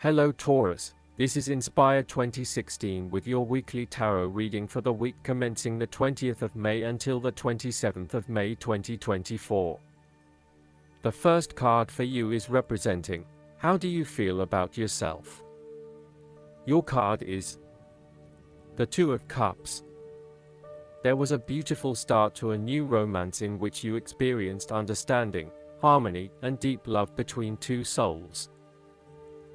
Hello Taurus, this is Inspire 2016 with your weekly tarot reading for the week commencing the 20th of May until the 27th of May 2024. The first card for you is representing, how do you feel about yourself? Your card is the Two of Cups. There was a beautiful start to a new romance in which you experienced understanding, harmony, and deep love between two souls.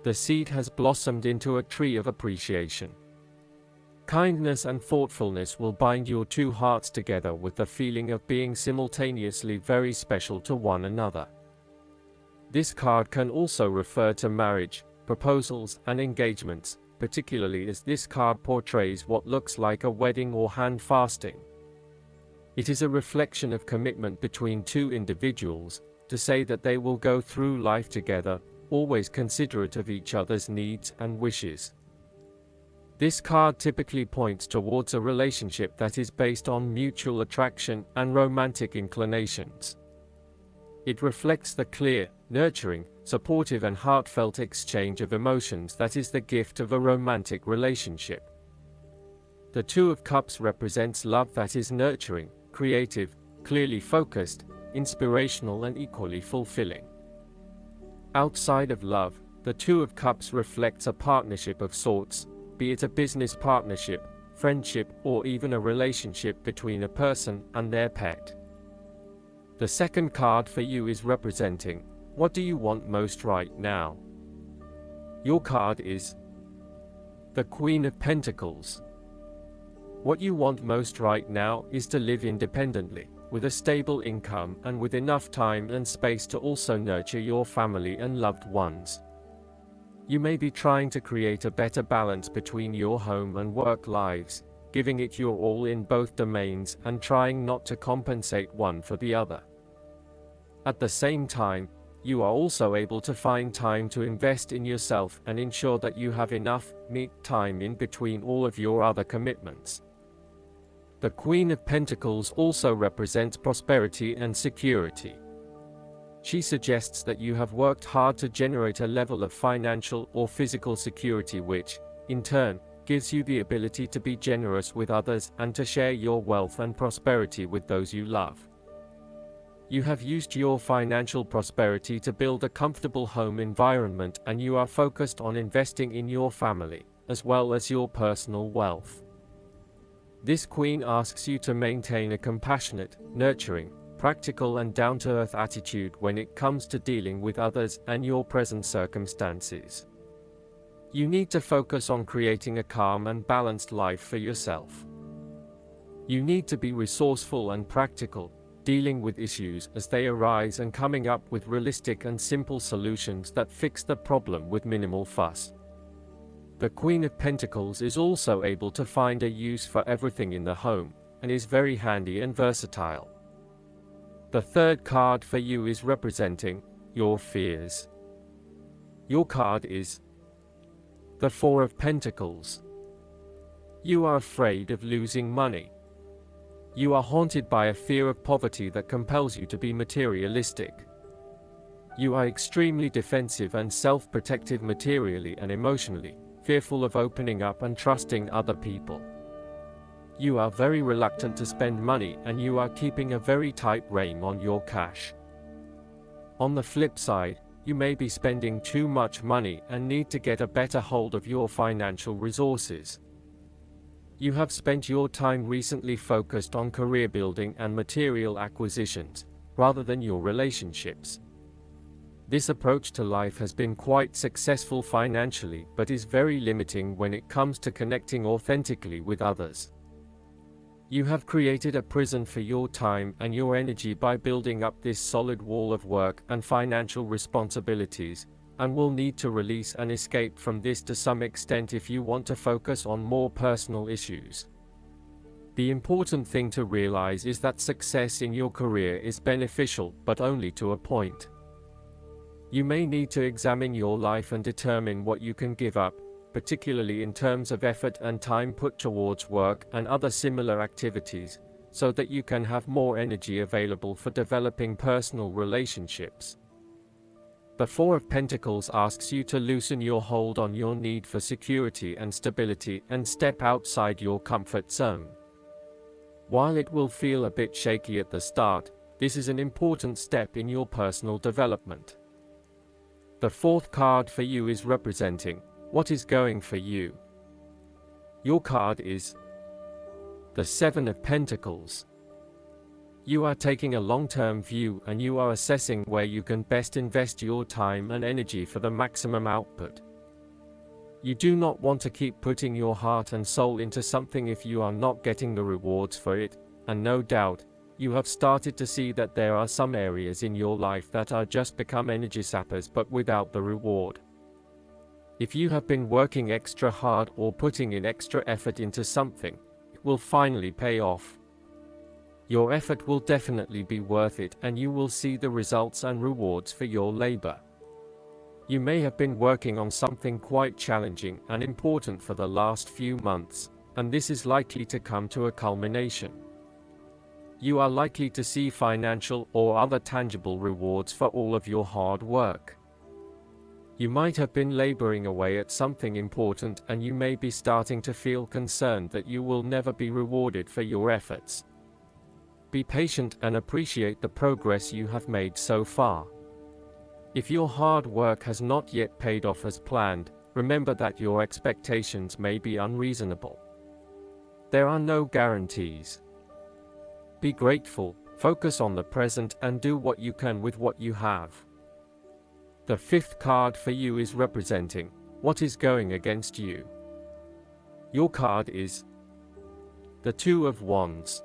The seed has blossomed into a tree of appreciation. Kindness and thoughtfulness will bind your two hearts together with the feeling of being simultaneously very special to one another. This card can also refer to marriage, proposals, and engagements, particularly as this card portrays what looks like a wedding or hand fasting. It is a reflection of commitment between two individuals, to say that they will go through life together, always considerate of each other's needs and wishes. This card typically points towards a relationship that is based on mutual attraction and romantic inclinations. It reflects the clear, nurturing, supportive and heartfelt exchange of emotions that is the gift of a romantic relationship. The Two of Cups represents love that is nurturing, creative, clearly focused, inspirational and equally fulfilling. Outside of love, the Two of Cups reflects a partnership of sorts, be it a business partnership, friendship, or even a relationship between a person and their pet. The second card for you is representing, what do you want most right now? Your card is the Queen of Pentacles. What you want most right now is to live independently, with a stable income and with enough time and space to also nurture your family and loved ones. You may be trying to create a better balance between your home and work lives, giving it your all in both domains and trying not to compensate one for the other. At the same time, you are also able to find time to invest in yourself and ensure that you have enough me time in between all of your other commitments. The Queen of Pentacles also represents prosperity and security. She suggests that you have worked hard to generate a level of financial or physical security which, in turn, gives you the ability to be generous with others and to share your wealth and prosperity with those you love. You have used your financial prosperity to build a comfortable home environment and you are focused on investing in your family, as well as your personal wealth. This Queen asks you to maintain a compassionate, nurturing, practical and down-to-earth attitude when it comes to dealing with others and your present circumstances. You need to focus on creating a calm and balanced life for yourself. You need to be resourceful and practical, dealing with issues as they arise and coming up with realistic and simple solutions that fix the problem with minimal fuss. The Queen of Pentacles is also able to find a use for everything in the home, and is very handy and versatile. The third card for you is representing your fears. Your card is the Four of Pentacles. You are afraid of losing money. You are haunted by a fear of poverty that compels you to be materialistic. You are extremely defensive and self-protective materially and emotionally, fearful of opening up and trusting other people. You are very reluctant to spend money and you are keeping a very tight rein on your cash. On the flip side, you may be spending too much money and need to get a better hold of your financial resources. You have spent your time recently focused on career building and material acquisitions, rather than your relationships. This approach to life has been quite successful financially but is very limiting when it comes to connecting authentically with others. You have created a prison for your time and your energy by building up this solid wall of work and financial responsibilities, and will need to release and escape from this to some extent if you want to focus on more personal issues. The important thing to realize is that success in your career is beneficial, but only to a point. You may need to examine your life and determine what you can give up, particularly in terms of effort and time put towards work and other similar activities, so that you can have more energy available for developing personal relationships. The Four of Pentacles asks you to loosen your hold on your need for security and stability and step outside your comfort zone. While it will feel a bit shaky at the start, this is an important step in your personal development. The fourth card for you is representing what is going for you. Your card is the Seven of Pentacles. You are taking a long-term view and you are assessing where you can best invest your time and energy for the maximum output. You do not want to keep putting your heart and soul into something if you are not getting the rewards for it, and no doubt, you have started to see that there are some areas in your life that are just become energy sappers but without the reward. If you have been working extra hard or putting in extra effort into something, it will finally pay off. Your effort will definitely be worth it and you will see the results and rewards for your labor. You may have been working on something quite challenging and important for the last few months, and this is likely to come to a culmination. You are likely to see financial or other tangible rewards for all of your hard work. You might have been laboring away at something important and you may be starting to feel concerned that you will never be rewarded for your efforts. Be patient and appreciate the progress you have made so far. If your hard work has not yet paid off as planned, remember that your expectations may be unreasonable. There are no guarantees. Be grateful, focus on the present and do what you can with what you have. The fifth card for you is representing what is going against you. Your card is the Two of Wands.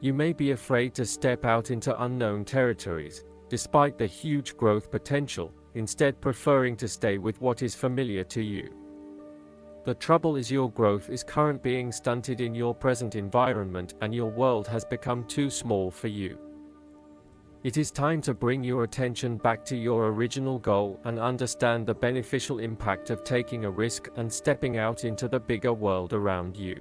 You may be afraid to step out into unknown territories, despite the huge growth potential, instead preferring to stay with what is familiar to you. The trouble is your growth is currently being stunted in your present environment and your world has become too small for you. It is time to bring your attention back to your original goal and understand the beneficial impact of taking a risk and stepping out into the bigger world around you.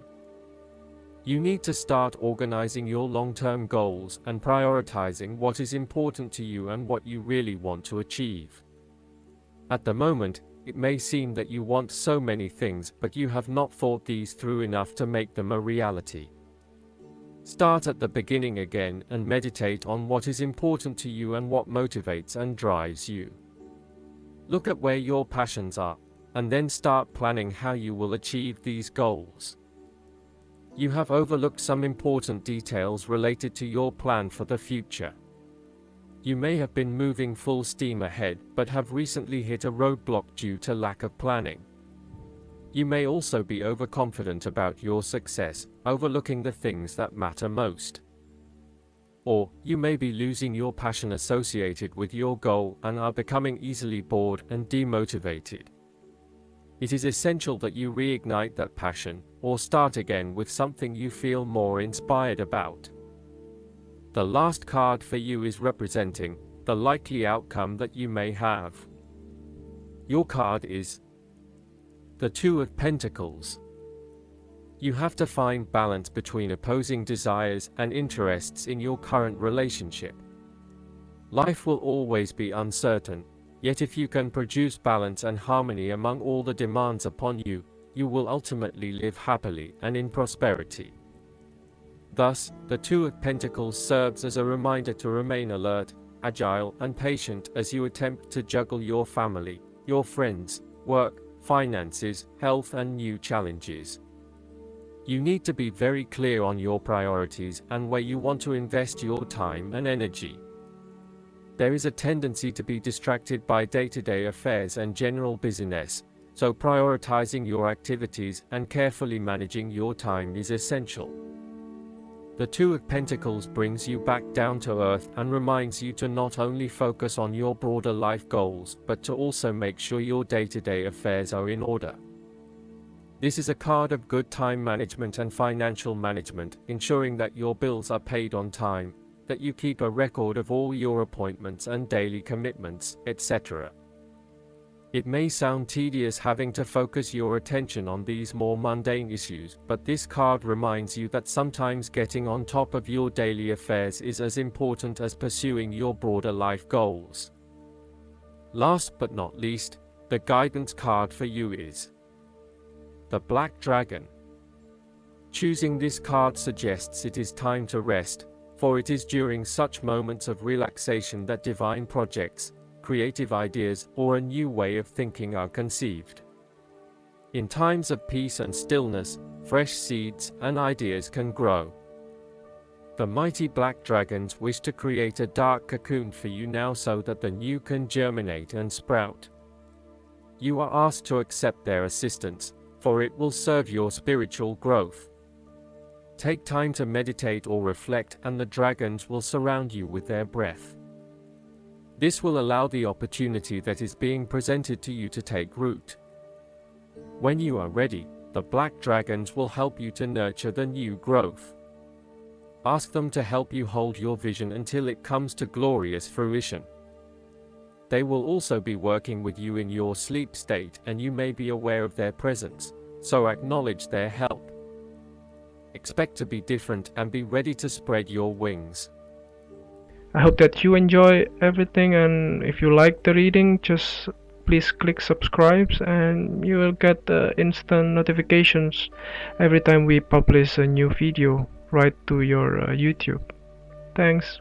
You need to start organizing your long-term goals and prioritizing what is important to you and what you really want to achieve. At the moment, it may seem that you want so many things, but you have not thought these through enough to make them a reality. Start at the beginning again and meditate on what is important to you and what motivates and drives you. Look at where your passions are, and then start planning how you will achieve these goals. You have overlooked some important details related to your plan for the future. You may have been moving full steam ahead, but have recently hit a roadblock due to lack of planning. You may also be overconfident about your success, overlooking the things that matter most. Or, you may be losing your passion associated with your goal and are becoming easily bored and demotivated. It is essential that you reignite that passion, or start again with something you feel more inspired about. The last card for you is representing the likely outcome that you may have. Your card is the Two of Pentacles. You have to find balance between opposing desires and interests in your current relationship. Life will always be uncertain, yet if you can produce balance and harmony among all the demands upon you, you will ultimately live happily and in prosperity. Thus, the Two of Pentacles serves as a reminder to remain alert, agile, and patient as you attempt to juggle your family, your friends, work, finances, health, and new challenges. You need to be very clear on your priorities and where you want to invest your time and energy. There is a tendency to be distracted by day-to-day affairs and general busyness, so prioritizing your activities and carefully managing your time is essential. The Two of Pentacles brings you back down to earth and reminds you to not only focus on your broader life goals, but to also make sure your day-to-day affairs are in order. This is a card of good time management and financial management, ensuring that your bills are paid on time, that you keep a record of all your appointments and daily commitments, etc. It may sound tedious having to focus your attention on these more mundane issues, but this card reminds you that sometimes getting on top of your daily affairs is as important as pursuing your broader life goals. Last but not least, the guidance card for you is the Black Dragon. Choosing this card suggests it is time to rest, for it is during such moments of relaxation that divine projects, creative ideas, or a new way of thinking are conceived. In times of peace and stillness, fresh seeds and ideas can grow. The mighty black dragons wish to create a dark cocoon for you now so that the new can germinate and sprout. You are asked to accept their assistance, for it will serve your spiritual growth. Take time to meditate or reflect, and the dragons will surround you with their breath. This will allow the opportunity that is being presented to you to take root. When you are ready, the black dragons will help you to nurture the new growth. Ask them to help you hold your vision until it comes to glorious fruition. They will also be working with you in your sleep state, and you may be aware of their presence, so acknowledge their help. Expect to be different and be ready to spread your wings. I hope that you enjoy everything, and if you like the reading, just please click subscribe and you will get instant notifications every time we publish a new video right to your YouTube. Thanks.